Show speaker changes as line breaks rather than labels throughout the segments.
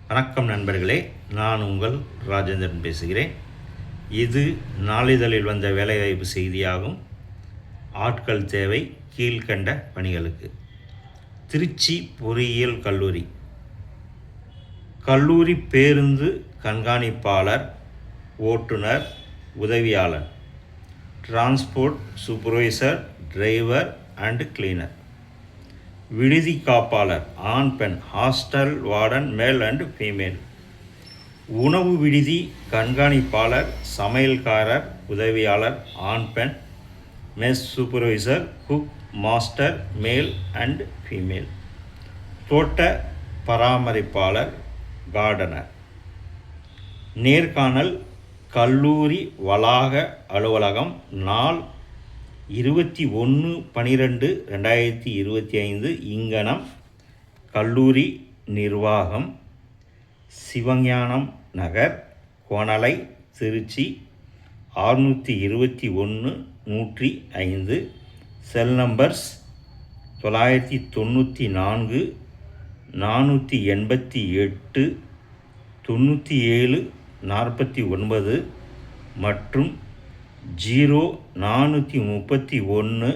வணக்கம் நண்பர்களே, நான் உங்கள் ராஜேந்திரன் பேசுகிறேன். இது நாளிதழில் வந்த வேலைவாய்ப்பு செய்தியாகும். ஆட்கள் தேவை கீழ்கண்ட பணிகளுக்கு. திருச்சி பொறியியல் கல்லூரி கல்லூரி பேருந்து கண்காணிப்பாளர், ஓட்டுநர், உதவியாளர், transport supervisor, driver and cleaner. விடுதி காப்பாளர் ஆண் பெண், hostel warden male and female. உணவு விடுதி கண்காணிப்பாளர், சமையல்காரர், உதவியாளர் ஆண் பெண், mess supervisor, cook master male and female. தோட்ட பராமரிப்பாளர், கார்டனர். நேர்காணல் கல்லூரி வளாக அலுவலகம், நாள் 21/12/2025. இங்கனம் கல்லூரி நிர்வாகம், சிவஞானம் நகர், கோணலை, திருச்சி 621-105. செல் நம்பர்ஸ் 994 488 9749 மற்றும் 0431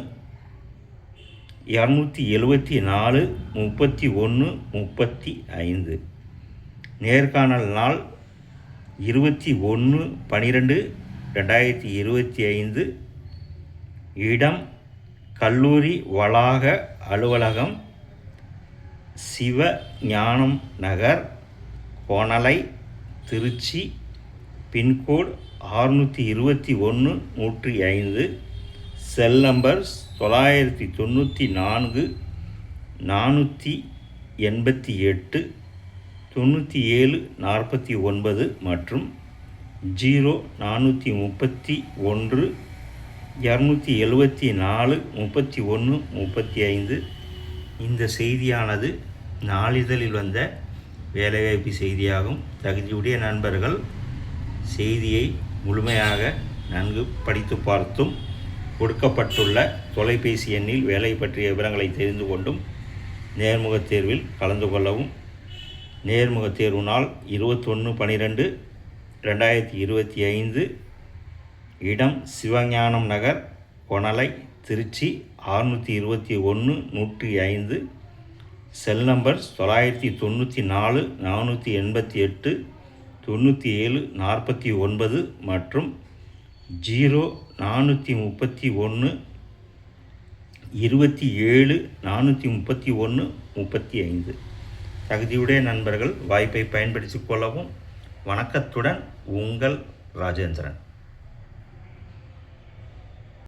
274 3135. நேர்காணல் நாள் 21/12/2025. இடம் கல்லூரி வளாக அலுவலகம், சிவஞானம் நகர், கோணலை, திருச்சி. பின்கோடு 621-105. செல் நம்பர்ஸ் 994 488 9749 மற்றும் 0431 274 3135. இந்த செய்தியானது நாளிதழில் வந்த வேலைவாய்ப்பு செய்தியாகும். தகுதியுடைய நண்பர்கள் செய்தியை முழுமையாக நன்கு படித்து பார்த்தும், கொடுக்கப்பட்டுள்ள தொலைபேசி எண்ணில் வேலை பற்றிய விவரங்களை தெரிந்து கொண்டும் நேர்முகத் தேர்வில் கலந்து கொள்ளவும். நேர்முகத் தேர்வு நாள் 21/12/2025. இடம் சிவஞானம் நகர், கொணலை, திருச்சி 621-105. செல் நம்பர் 994 488 9749 மற்றும் 0431 27 431 35. தகுதியுடைய நண்பர்கள் வாய்ப்பை பயன்படுத்திக் கொள்ளவும். வணக்கத்துடன் உங்கள் ராஜேந்திரன்.